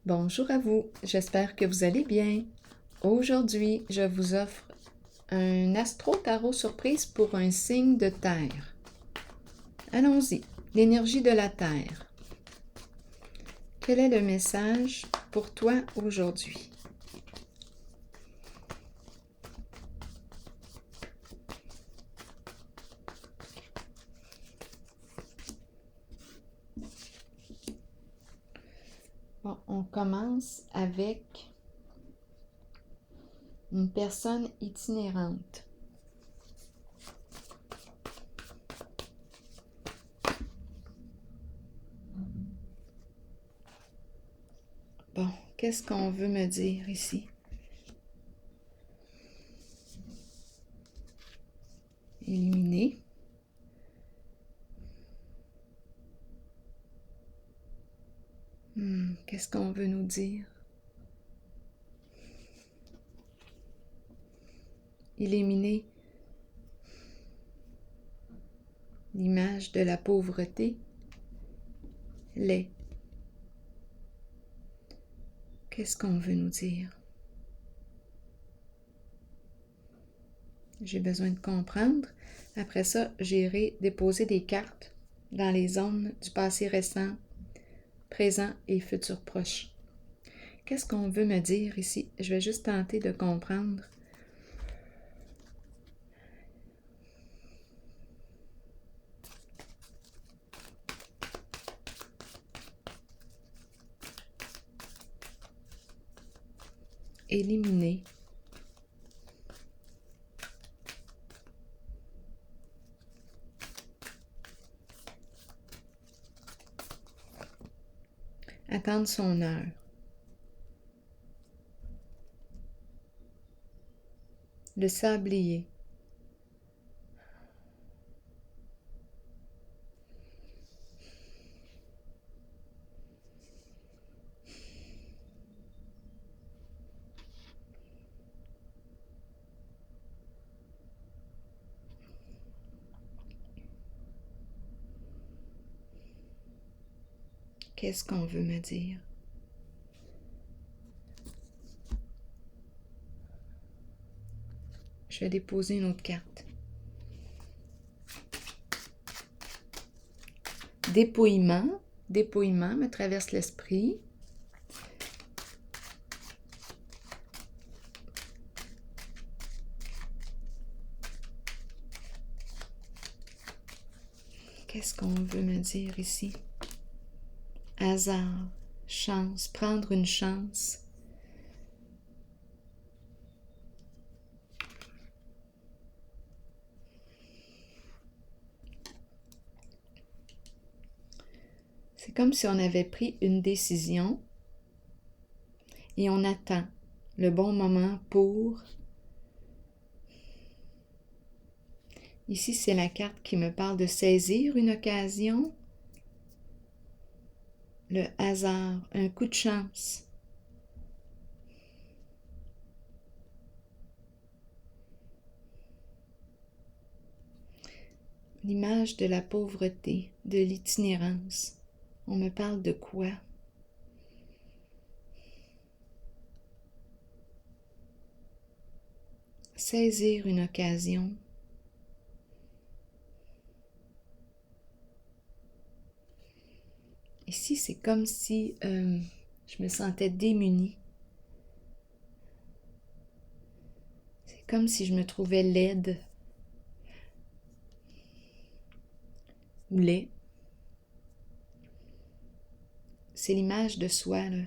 Bonjour à vous, j'espère que vous allez bien. Aujourd'hui, je vous offre un astro-tarot surprise pour un signe de terre. Allons-y, l'énergie de la terre. Quel est le message pour toi aujourd'hui? Bon, on commence avec une personne itinérante. Bon, qu'est-ce qu'on veut me dire ici? Éliminer. Qu'est-ce qu'on veut nous dire? Éliminer l'image de la pauvreté, l'est. Qu'est-ce qu'on veut nous dire? J'ai besoin de comprendre. Après ça, j'irai déposer des cartes dans les zones du passé récent, présent et futur proche. Qu'est-ce qu'on veut me dire ici? Je vais juste tenter de comprendre. Éliminer. Attendre son heure. Le sablier. Qu'est-ce qu'on veut me dire? Je vais déposer une autre carte. Dépouillement. Dépouillement me traverse l'esprit. Qu'est-ce qu'on veut me dire ici? Hasard, chance, prendre une chance. C'est comme si on avait pris une décision et on attend le bon moment pour... Ici, c'est la carte qui me parle de saisir une occasion. Le hasard, un coup de chance. L'image de la pauvreté, de l'itinérance. On me parle de quoi? Saisir une occasion. Ici, c'est comme si je me sentais démunie. C'est comme si je me trouvais laide ou laid. C'est l'image de soi, là.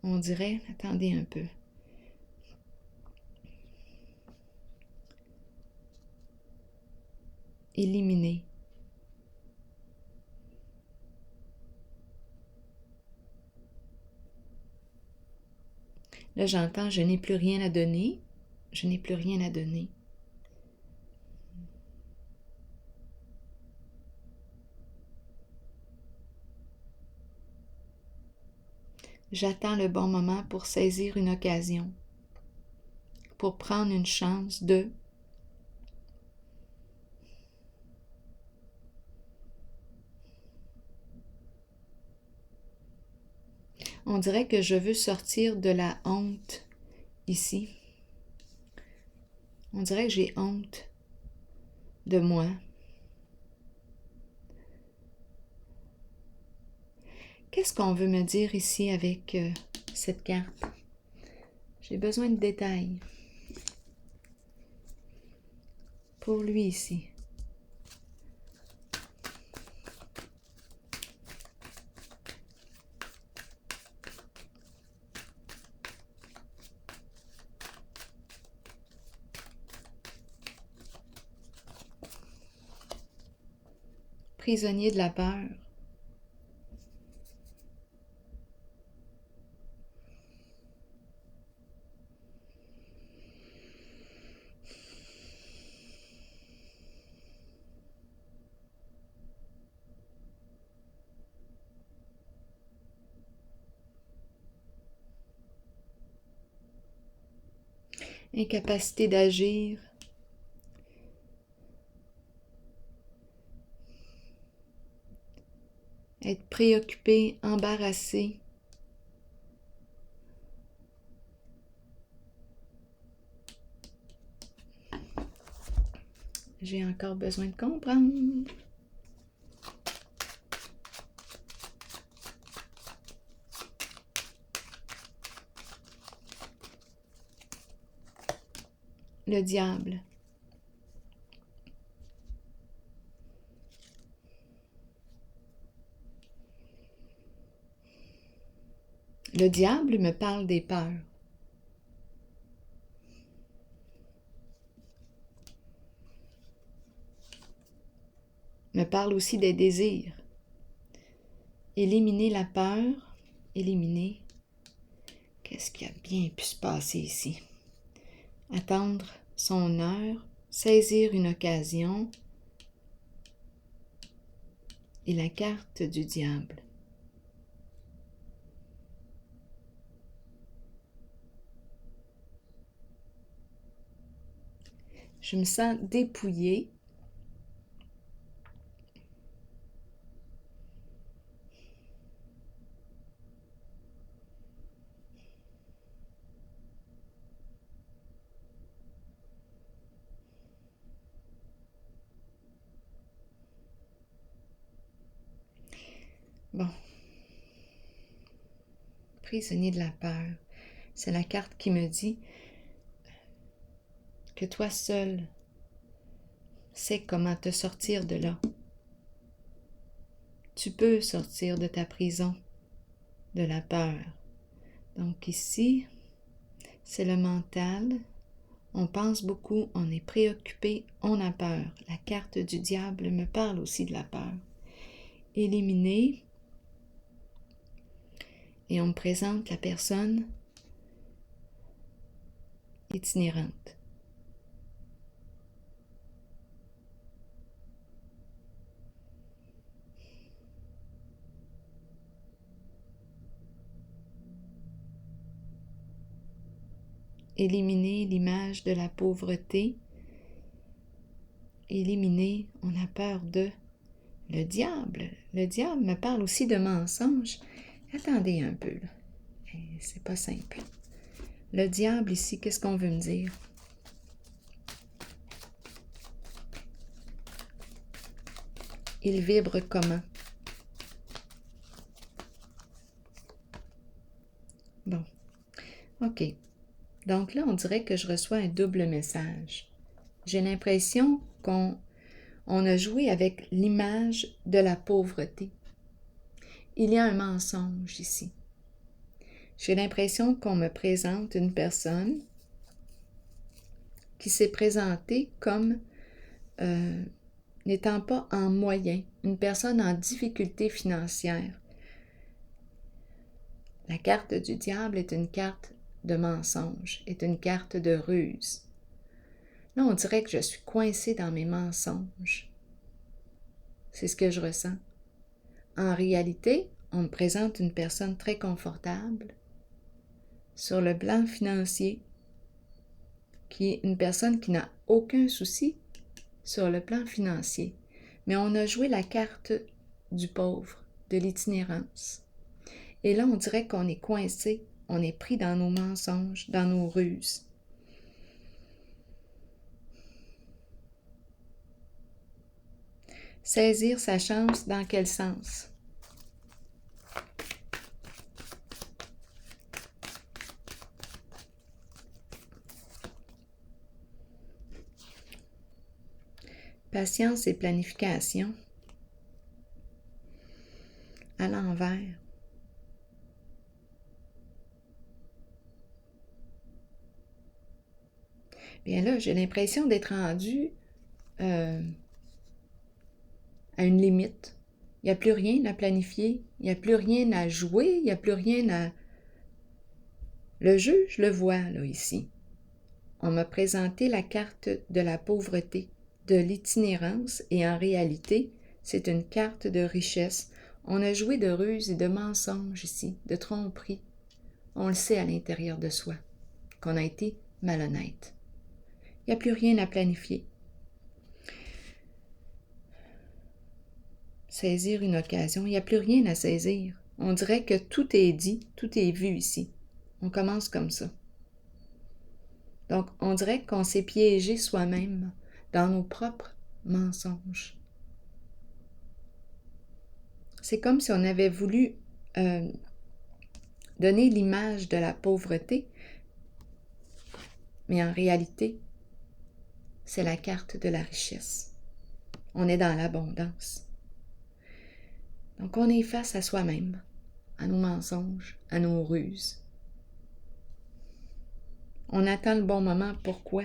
On dirait, attendez un peu. Éliminer. Là, j'entends, je n'ai plus rien à donner. Je n'ai plus rien à donner. J'attends le bon moment pour saisir une occasion, pour prendre une chance de... On dirait que je veux sortir de la honte ici. On dirait que j'ai honte de moi. Qu'est-ce qu'on veut me dire ici avec cette carte? J'ai besoin de détails. Pour lui ici. Prisonnier de la peur. Incapacité d'agir. Être préoccupé, embarrassé. J'ai encore besoin de comprendre. Le diable. Le diable me parle des peurs. Me parle aussi des désirs. Éliminer la peur. Éliminer. Qu'est-ce qui a bien pu se passer ici? Attendre son heure. Saisir une occasion. Et la carte du diable. Je me sens dépouillée. Bon. Prisonnier de la peur. C'est la carte qui me dit que toi seul sais comment te sortir de là. Tu peux sortir de ta prison, de la peur. Donc ici, c'est le mental. On pense beaucoup, on est préoccupé, on a peur. La carte du diable me parle aussi de la peur. Éliminer. Et on me présente la personne itinérante. Éliminer l'image de la pauvreté. Éliminer, on a peur de le diable. Le diable me parle aussi de mensonges. Attendez un peu, là. C'est pas simple. Le diable ici, qu'est-ce qu'on veut me dire? Il vibre comment? Bon. OK. Donc là, on dirait que je reçois un double message. J'ai l'impression qu'on a joué avec l'image de la pauvreté. Il y a un mensonge ici. J'ai l'impression qu'on me présente une personne qui s'est présentée comme n'étant pas en moyen, une personne en difficulté financière. La carte du diable est une carte de mensonge, est une carte de ruse. Là, on dirait que je suis coincée dans mes mensonges. C'est ce que je ressens. En réalité, on me présente une personne très confortable sur le plan financier, qui est une personne qui n'a aucun souci sur le plan financier. Mais on a joué la carte du pauvre, de l'itinérance. Et là, on dirait qu'on est coincé, on est pris dans nos mensonges, dans nos ruses. Saisir sa chance, dans quel sens? Patience et planification. À l'envers. Bien là, j'ai l'impression d'être rendue à une limite. Il n'y a plus rien à planifier, il n'y a plus rien à jouer, il n'y a plus rien à... Le jeu, je le vois là ici. On m'a présenté la carte de la pauvreté, de l'itinérance, et en réalité, c'est une carte de richesse. On a joué de ruses et de mensonges ici, de tromperies. On le sait à l'intérieur de soi, qu'on a été malhonnête. Il n'y a plus rien à planifier. Saisir une occasion, il n'y a plus rien à saisir. On dirait que tout est dit, tout est vu ici. On commence comme ça. Donc, on dirait qu'on s'est piégé soi-même dans nos propres mensonges. C'est comme si on avait voulu donner l'image de la pauvreté, mais en réalité, c'est la carte de la richesse. On est dans l'abondance. Donc, on est face à soi-même, à nos mensonges, à nos ruses. On attend le bon moment. Pourquoi?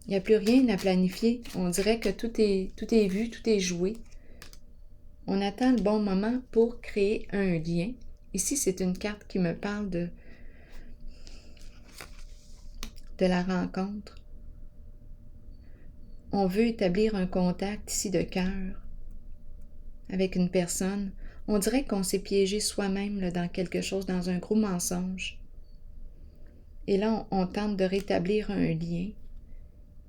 Il n'y a plus rien à planifier. On dirait que tout est vu, tout est joué. On attend le bon moment pour créer un lien. Ici, c'est une carte qui me parle de la rencontre. On veut établir un contact ici de cœur avec une personne. On dirait qu'on s'est piégé soi-même là, dans quelque chose, dans un gros mensonge. Et là, on tente de rétablir un lien.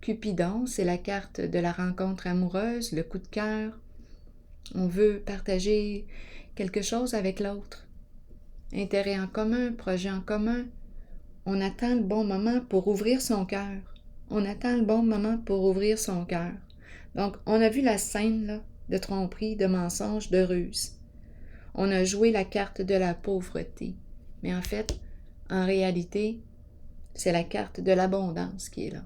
Cupidon, c'est la carte de la rencontre amoureuse, le coup de cœur. On veut partager quelque chose avec l'autre. Intérêt en commun, projet en commun. On attend le bon moment pour ouvrir son cœur. On attend le bon moment pour ouvrir son cœur. Donc, on a vu la scène là, de tromperie, de mensonge, de ruse. On a joué la carte de la pauvreté. Mais en fait, en réalité, c'est la carte de l'abondance qui est là.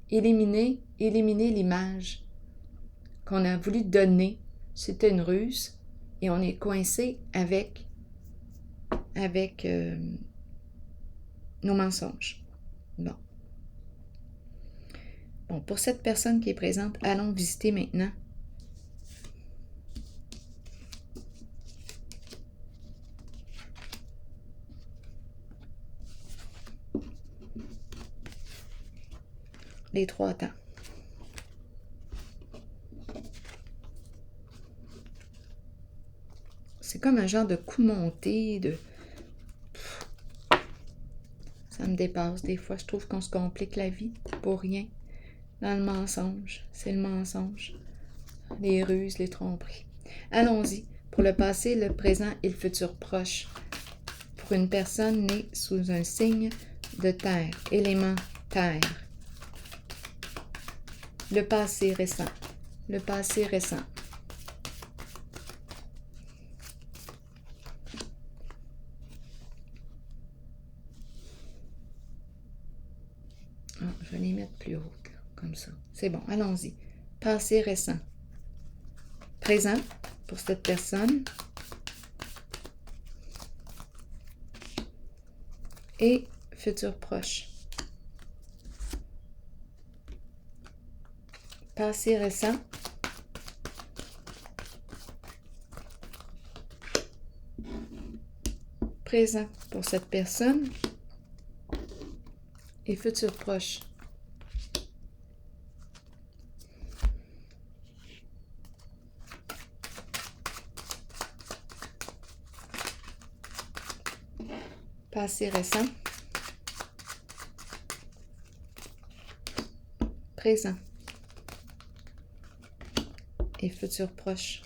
Éliminer l'image qu'on a voulu donner. C'était une ruse et on est coincé avec nos mensonges. Bon, pour cette personne qui est présente, allons visiter maintenant les 3 temps. C'est comme un genre de coup monté, ça me dépasse. Des fois, je trouve qu'on se complique la vie pour rien. Dans le mensonge, c'est le mensonge. Les ruses, les tromperies. Allons-y. Pour le passé, le présent et le futur proche. Pour une personne née sous un signe de terre, élément terre. Le passé récent. Le passé récent. Je vais les mettre plus hautes, comme ça. C'est bon, allons-y. Passé récent. Présent pour cette personne. Et futur proche. Passé récent. Présent pour cette personne. Et futur proche. Passé récent. Présent. Et futur proche.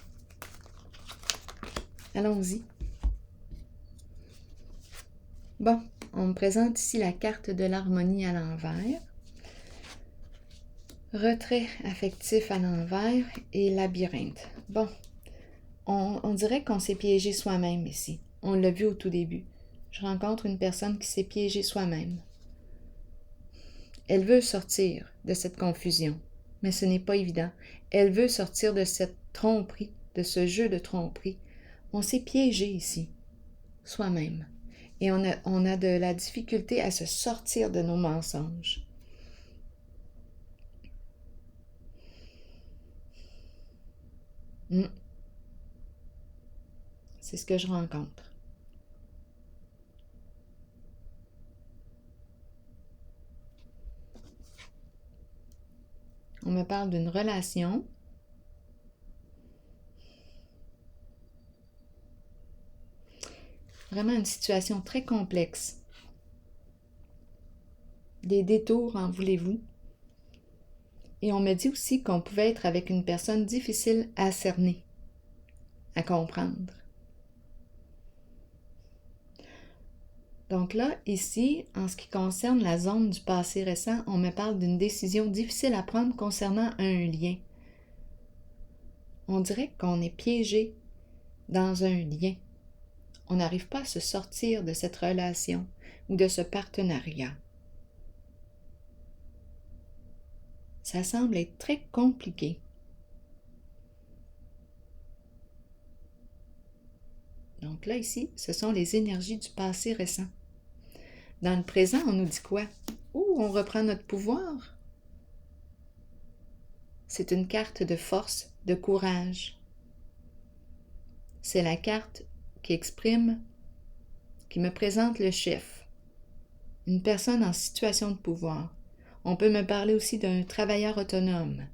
Allons-y. Bon, on me présente ici la carte de l'harmonie à l'envers. Retrait affectif à l'envers et labyrinthe. Bon, on dirait qu'on s'est piégé soi-même ici. On l'a vu au tout début. Je rencontre une personne qui s'est piégée soi-même. Elle veut sortir de cette confusion, mais ce n'est pas évident. Elle veut sortir de cette tromperie, de ce jeu de tromperie. On s'est piégé ici, soi-même. Et on a de la difficulté à se sortir de nos mensonges. C'est ce que je rencontre. On me parle d'une relation. Vraiment une situation très complexe. Des détours, en voulez-vous? Et on me dit aussi qu'on pouvait être avec une personne difficile à cerner, à comprendre. Donc là, ici, en ce qui concerne la zone du passé récent, on me parle d'une décision difficile à prendre concernant un lien. On dirait qu'on est piégé dans un lien. On n'arrive pas à se sortir de cette relation ou de ce partenariat. Ça semble être très compliqué. Donc là, ici, ce sont les énergies du passé récent. Dans le présent, on nous dit quoi? On reprend notre pouvoir. C'est une carte de force, de courage. C'est la carte qui exprime, qui me présente le chef, une personne en situation de pouvoir. On peut me parler aussi d'un travailleur autonome.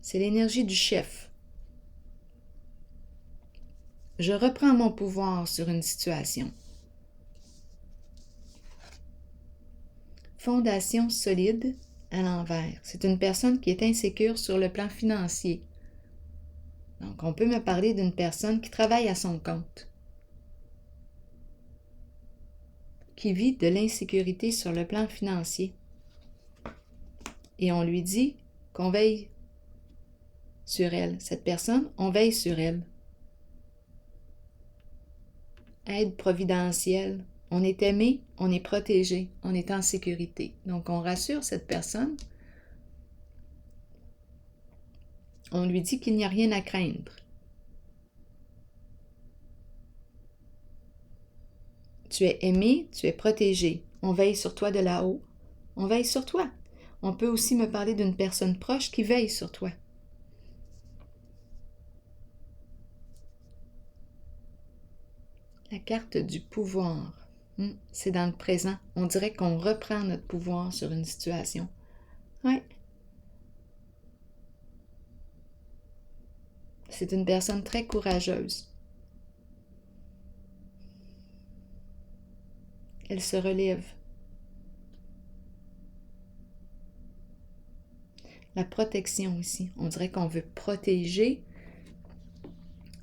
C'est l'énergie du chef. Je reprends mon pouvoir sur une situation. Fondation solide à l'envers. C'est une personne qui est insécure sur le plan financier. Donc, on peut me parler d'une personne qui travaille à son compte, qui vit de l'insécurité sur le plan financier. Et on lui dit qu'on veille sur elle. Cette personne, on veille sur elle. Aide providentielle. On est aimé, on est protégé, on est en sécurité. Donc, on rassure cette personne. On lui dit qu'il n'y a rien à craindre. Tu es aimé, tu es protégé. On veille sur toi de là-haut. On veille sur toi. On peut aussi me parler d'une personne proche qui veille sur toi. La carte du pouvoir. C'est dans le présent. On dirait qu'on reprend notre pouvoir sur une situation. Ouais. C'est une personne très courageuse. Elle se relève. La protection ici. On dirait qu'on veut protéger.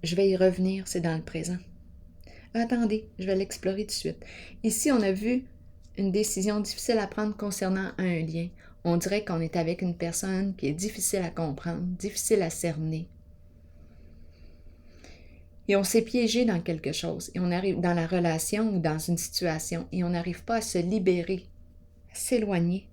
Je vais y revenir, c'est dans le présent. Attendez, je vais l'explorer tout de suite. Ici, on a vu une décision difficile à prendre concernant un lien. On dirait qu'on est avec une personne qui est difficile à comprendre, difficile à cerner. Et on s'est piégé dans quelque chose. Et on arrive dans la relation ou dans une situation. Et on n'arrive pas à se libérer, à s'éloigner.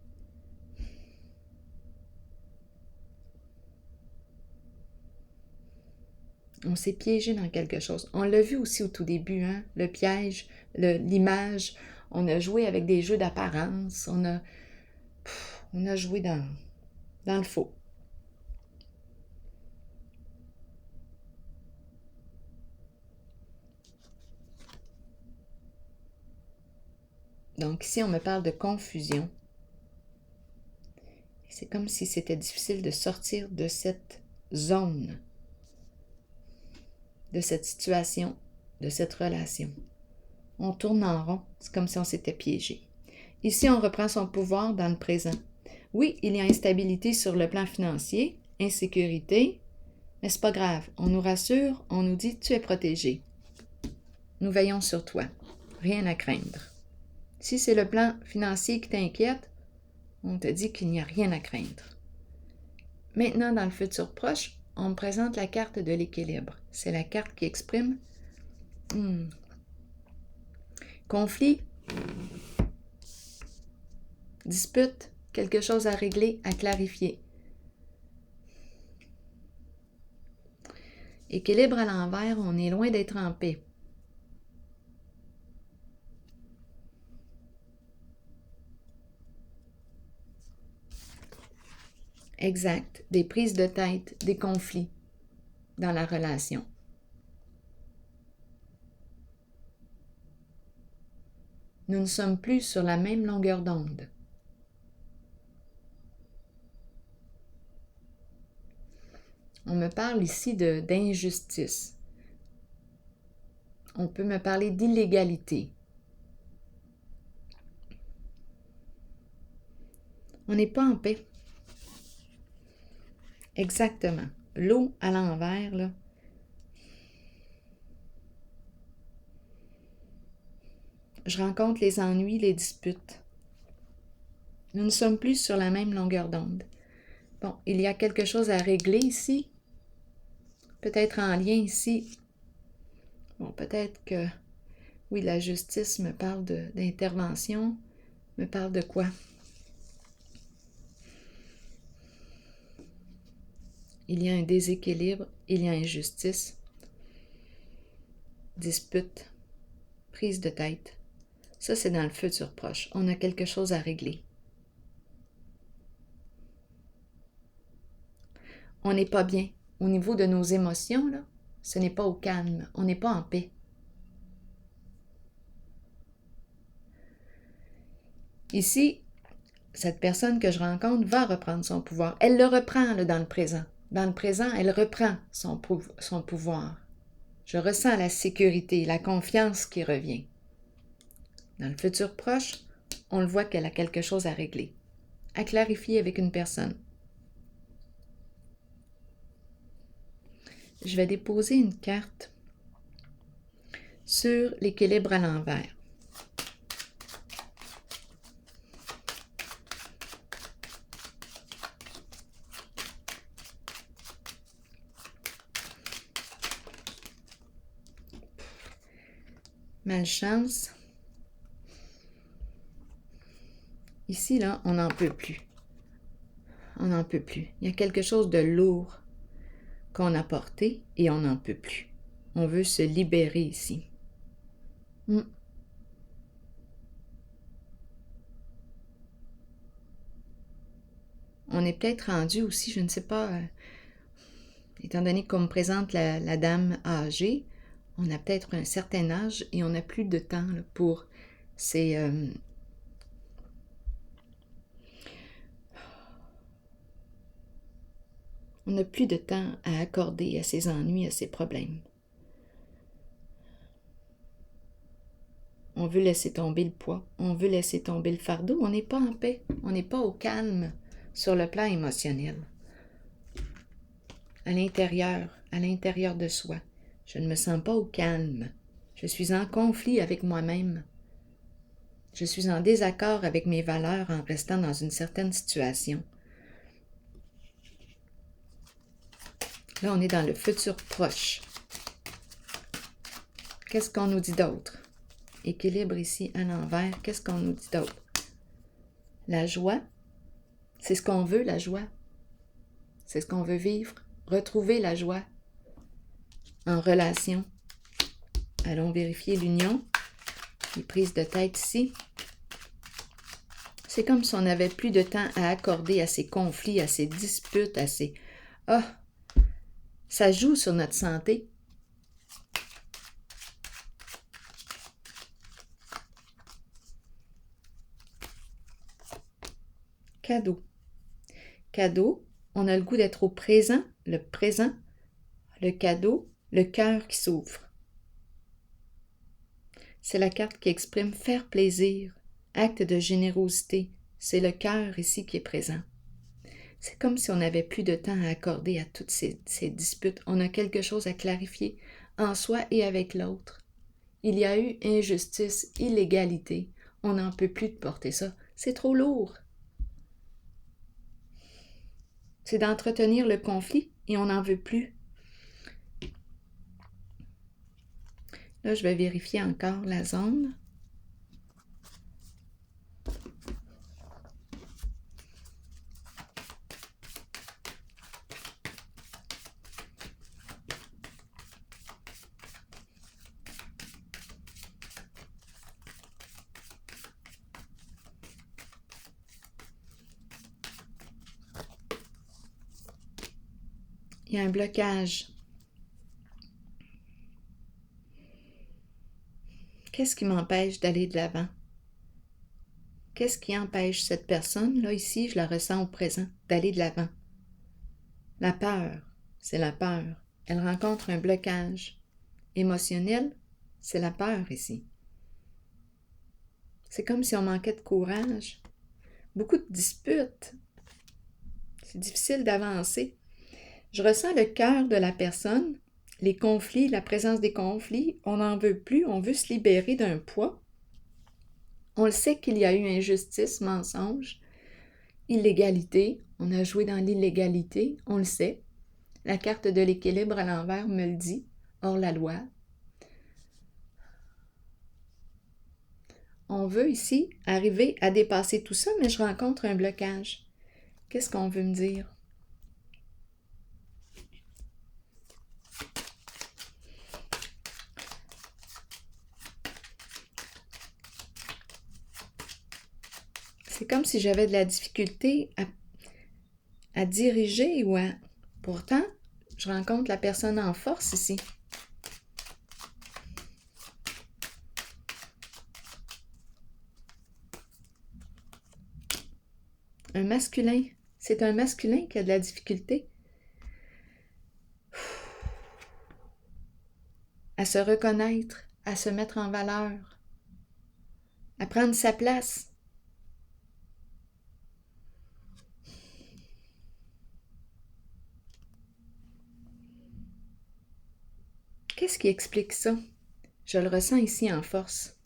On s'est piégé dans quelque chose. On l'a vu aussi au tout début, hein? Le piège, l'image. On a joué avec des jeux d'apparence. On a joué dans le faux. Donc ici, on me parle de confusion. C'est comme si c'était difficile de sortir de cette zone, de cette situation, de cette relation. On tourne en rond, c'est comme si on s'était piégé. Ici, on reprend son pouvoir dans le présent. Oui, il y a instabilité sur le plan financier, insécurité, Mais c'est pas grave, on nous rassure, on nous dit « tu es protégé ». Nous veillons sur toi, rien à craindre. Si c'est le plan financier qui t'inquiète, on te dit qu'il n'y a rien à craindre. Maintenant, dans le futur proche, on me présente la carte de l'équilibre. C'est la carte qui exprime conflit, dispute, quelque chose à régler, à clarifier. Équilibre à l'envers, on est loin d'être en paix. Exact, des prises de tête, des conflits dans la relation. Nous ne sommes plus sur la même longueur d'onde. On me parle ici d'injustice. On peut me parler d'illégalité. On n'est pas en paix. Exactement. L'eau à l'envers, là. Je rencontre les ennuis, les disputes. Nous ne sommes plus sur la même longueur d'onde. Bon, il y a quelque chose à régler ici. Peut-être en lien ici. Bon, peut-être que, oui, la justice me parle d'intervention, me parle de quoi? Il y a un déséquilibre, il y a injustice, dispute, prise de tête. Ça, c'est dans le futur proche. On a quelque chose à régler. On n'est pas bien. Au niveau de nos émotions, là, ce n'est pas au calme. On n'est pas en paix. Ici, cette personne que je rencontre va reprendre son pouvoir. Elle le reprend là, dans le présent. Dans le présent, elle reprend son pouvoir. Je ressens la sécurité, la confiance qui revient. Dans le futur proche, on le voit qu'elle a quelque chose à régler, à clarifier avec une personne. Je vais déposer une carte sur l'équilibre à l'envers. Malchance. Ici, là, on n'en peut plus. On n'en peut plus. Il y a quelque chose de lourd qu'on a porté et on n'en peut plus. On veut se libérer ici. On est peut-être rendu aussi, je ne sais pas, étant donné qu'on me présente la dame âgée, on a peut-être un certain âge et on n'a plus de temps là, pour ces... on n'a plus de temps à accorder à ses ennuis, à ses problèmes. On veut laisser tomber le poids, on veut laisser tomber le fardeau, on n'est pas en paix, on n'est pas au calme sur le plan émotionnel. À l'intérieur de soi, je ne me sens pas au calme. Je suis en conflit avec moi-même. Je suis en désaccord avec mes valeurs en restant dans une certaine situation. Là, on est dans le futur proche. Qu'est-ce qu'on nous dit d'autre? Équilibre ici à l'envers. Qu'est-ce qu'on nous dit d'autre? La joie, c'est ce qu'on veut, la joie. C'est ce qu'on veut vivre. Retrouver la joie en relation. Allons vérifier l'union. Les prises de tête ici. C'est comme si on n'avait plus de temps à accorder à ces conflits, à ces disputes, à ces... Ah! Ça joue sur notre santé. Cadeau. Cadeau, on a le goût d'être au présent, le cadeau, le cœur qui s'ouvre. C'est la carte qui exprime faire plaisir, acte de générosité. C'est le cœur ici qui est présent. C'est comme si on n'avait plus de temps à accorder à toutes ces disputes. On a quelque chose à clarifier en soi et avec l'autre. Il y a eu injustice, illégalité. On n'en peut plus de porter ça. C'est trop lourd. C'est d'entretenir le conflit et on n'en veut plus. Là, je vais vérifier encore la zone. Il y a un blocage. Qu'est-ce qui m'empêche d'aller de l'avant? Qu'est-ce qui empêche cette personne, là, ici, je la ressens au présent, d'aller de l'avant? La peur, c'est la peur. Elle rencontre un blocage émotionnel, c'est la peur ici. C'est comme si on manquait de courage. Beaucoup de disputes. C'est difficile d'avancer. Je ressens le cœur de la personne, les conflits, la présence des conflits. On n'en veut plus, on veut se libérer d'un poids. On le sait qu'il y a eu injustice, mensonge, illégalité. On a joué dans l'illégalité, on le sait. La carte de l'équilibre à l'envers me le dit, hors la loi. On veut ici arriver à dépasser tout ça, mais je rencontre un blocage. Qu'est-ce qu'on veut me dire? C'est comme si j'avais de la difficulté à diriger ou à... Pourtant, je rencontre la personne en force ici. Un masculin. C'est un masculin qui a de la difficulté à se reconnaître, à se mettre en valeur, à prendre sa place. Qu'est-ce qui explique ça? Je le ressens ici en force.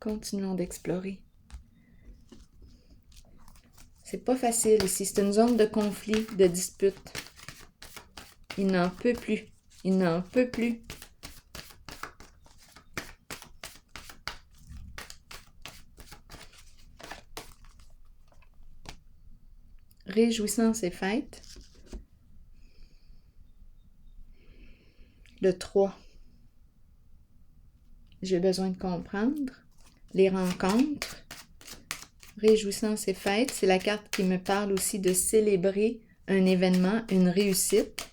Continuons d'explorer. C'est pas facile ici. C'est une zone de conflit, de dispute. Il n'en peut plus. Il n'en peut plus. Réjouissance et fête. Le 3. J'ai besoin de comprendre. Les rencontres. Réjouissance et fête, c'est la carte qui me parle aussi de célébrer un événement, une réussite.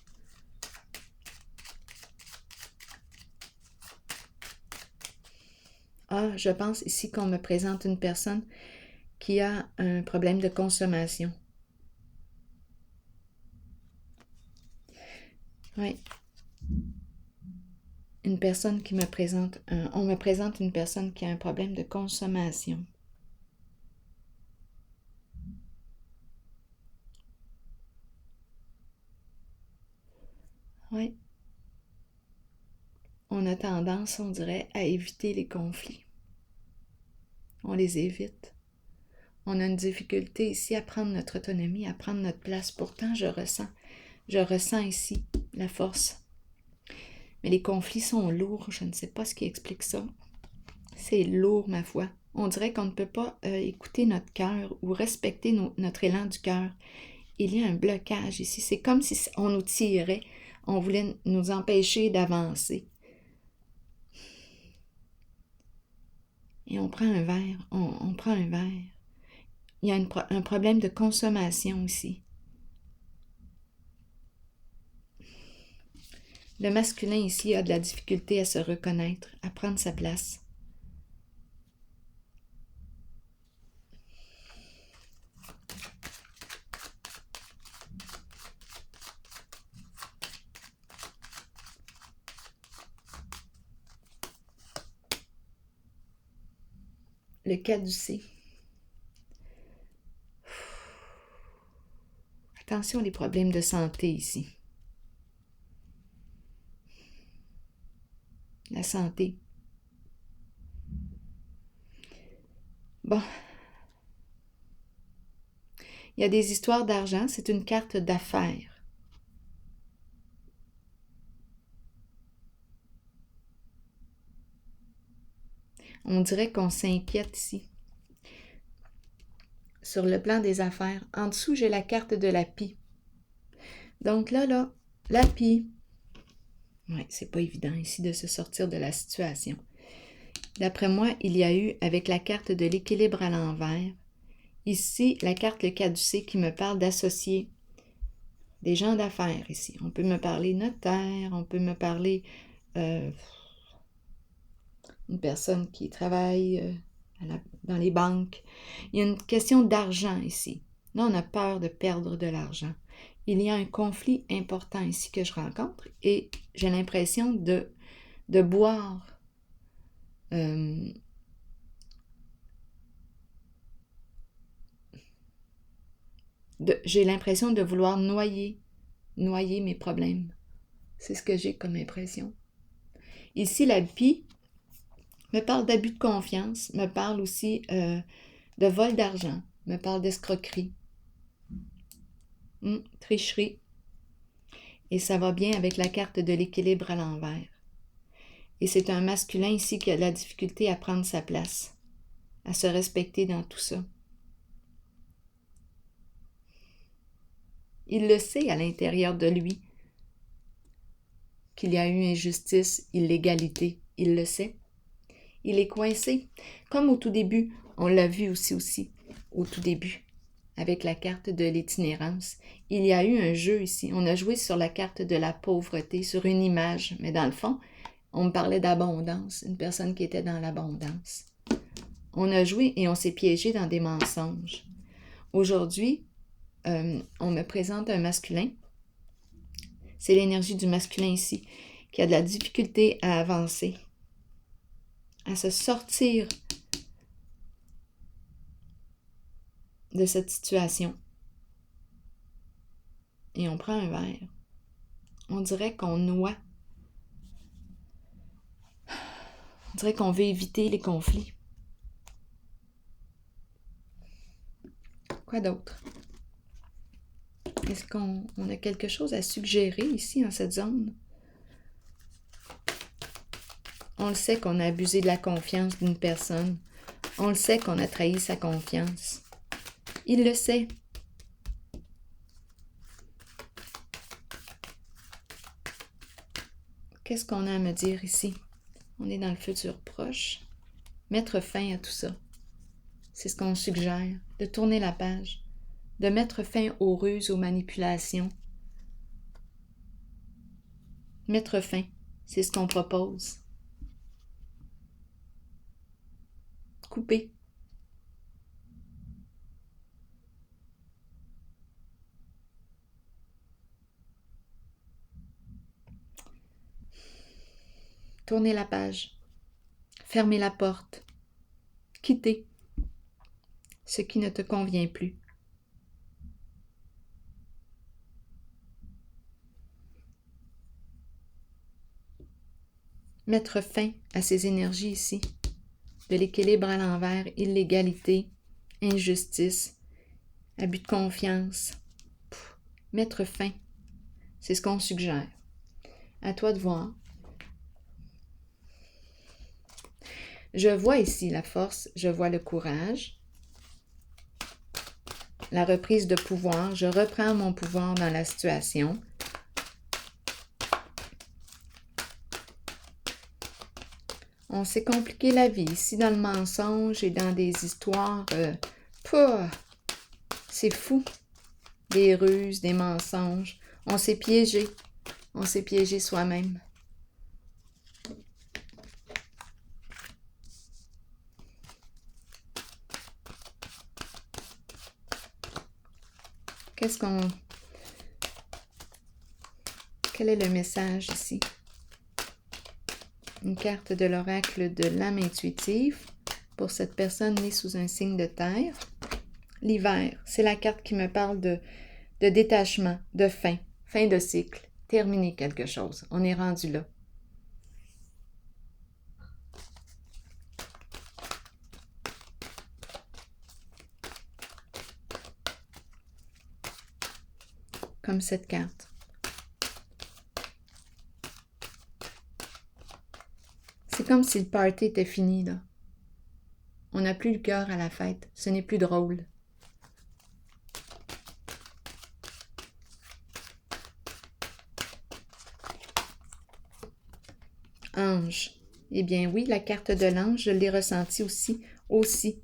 Ah, je pense ici qu'on me présente une personne qui a un problème de consommation. Oui. Une personne qui me présente, on me présente une personne qui a un problème de consommation. Oui. On a tendance, on dirait, à éviter les conflits. On les évite. On a une difficulté ici à prendre notre autonomie, à prendre notre place. Pourtant, je ressens ici la force. Mais les conflits sont lourds. Je ne sais pas ce qui explique ça. C'est lourd, ma foi. On dirait qu'on ne peut pas écouter notre cœur ou respecter notre élan du cœur. Il y a un blocage ici. C'est comme si on nous tirait. On voulait nous empêcher d'avancer. Et on prend un verre. On prend un verre. Il y a un problème de consommation aussi. Le masculin ici a de la difficulté à se reconnaître, à prendre sa place. le caducée. Attention les problèmes de santé ici. La santé. Bon. Il y a des histoires d'argent, c'est une carte d'affaires. On dirait qu'on s'inquiète ici. Sur le plan des affaires, en dessous, j'ai la carte de la pie. Donc là, la pie. Oui, c'est pas évident ici de se sortir de la situation. D'après moi, il y a eu, avec la carte de l'équilibre à l'envers, ici, la carte le caducée qui me parle d'associer des gens d'affaires ici. On peut me parler notaire, on peut me parler une personne qui travaille dans les banques. Il y a une question d'argent ici. Là, on a peur de perdre de l'argent. Il y a un conflit important ici que je rencontre et j'ai l'impression de boire j'ai l'impression de vouloir noyer mes problèmes. C'est ce que j'ai comme impression. Ici, la pie me parle d'abus de confiance, me parle aussi de vol d'argent, me parle d'escroquerie, tricherie. Et ça va bien avec la carte de l'équilibre à l'envers. Et c'est un masculin ici qui a de la difficulté à prendre sa place, à se respecter dans tout ça. Il le sait à l'intérieur de lui qu'il y a eu injustice, illégalité. Il le sait. Il est coincé. Comme au tout début, on l'a vu aussi, au tout début, avec la carte de l'itinérance. Il y a eu un jeu ici. On a joué sur la carte de la pauvreté, sur une image. Mais dans le fond, on me parlait d'abondance, une personne qui était dans l'abondance. On a joué et on s'est piégé dans des mensonges. Aujourd'hui, on me présente un masculin. C'est l'énergie du masculin ici, qui a de la difficulté à avancer, à se sortir de cette situation. Et on prend un verre. On dirait qu'on noie. On dirait qu'on veut éviter les conflits. Quoi d'autre? Est-ce qu'on a quelque chose à suggérer ici, dans cette zone? On le sait qu'on a abusé de la confiance d'une personne. On le sait qu'on a trahi sa confiance. Il le sait. Qu'est-ce qu'on a à me dire ici? On est dans le futur proche. Mettre fin à tout ça. C'est ce qu'on suggère, de tourner la page, de mettre fin aux ruses, aux manipulations. Mettre fin, c'est ce qu'on propose. Couper. Tourner la page. Fermer la porte. Quitter ce qui ne te convient plus. Mettre fin à ces énergies ici, de l'équilibre à l'envers, illégalité, injustice, abus de confiance. Mettre fin, c'est ce qu'on suggère. À toi de voir. Je vois ici la force, je vois le courage, la reprise de pouvoir. Je reprends mon pouvoir dans la situation. On s'est compliqué la vie ici dans le mensonge et dans des histoires. C'est fou. Des ruses, des mensonges. On s'est piégé. On s'est piégé soi-même. Quel est le message ici? Une carte de l'oracle de l'âme intuitive. pour cette personne née sous un signe de terre. L'hiver, c'est la carte qui me parle de détachement, de fin de cycle, terminer quelque chose. On est rendu là. Comme cette carte. C'est comme si le party était fini, là. On n'a plus le cœur à la fête. Ce n'est plus drôle. Ange. Eh bien oui, la carte de l'ange, je l'ai ressentie aussi,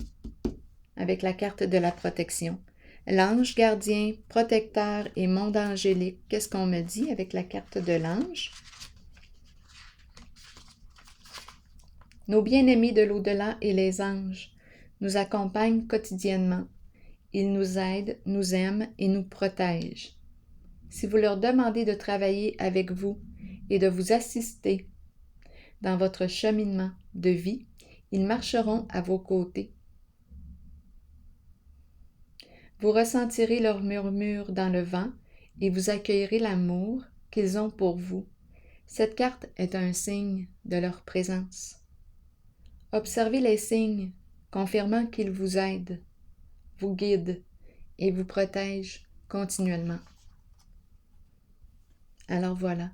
avec la carte de la protection. L'ange gardien, protecteur et monde angélique. Qu'est-ce qu'on me dit avec la carte de l'ange? Nos bien-aimés de l'au-delà et les anges nous accompagnent quotidiennement. Ils nous aident, nous aiment et nous protègent. Si vous leur demandez de travailler avec vous et de vous assister dans votre cheminement de vie, ils marcheront à vos côtés. Vous ressentirez leur murmure dans le vent et vous accueillerez l'amour qu'ils ont pour vous. Cette carte est un signe de leur présence. Observez les signes, confirmant qu'ils vous aident, vous guident et vous protègent continuellement. Alors voilà,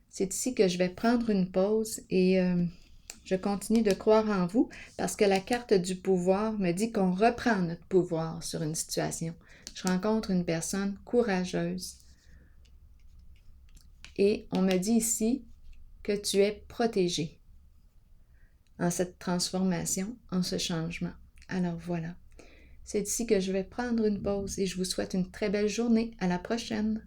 c'est ici que je vais prendre une pause et je continue de croire en vous parce que la carte du pouvoir me dit qu'on reprend notre pouvoir sur une situation. Je rencontre une personne courageuse et on me dit ici que tu es protégé en cette transformation, en ce changement. Alors voilà, c'est ici que je vais prendre une pause et je vous souhaite une très belle journée. À la prochaine!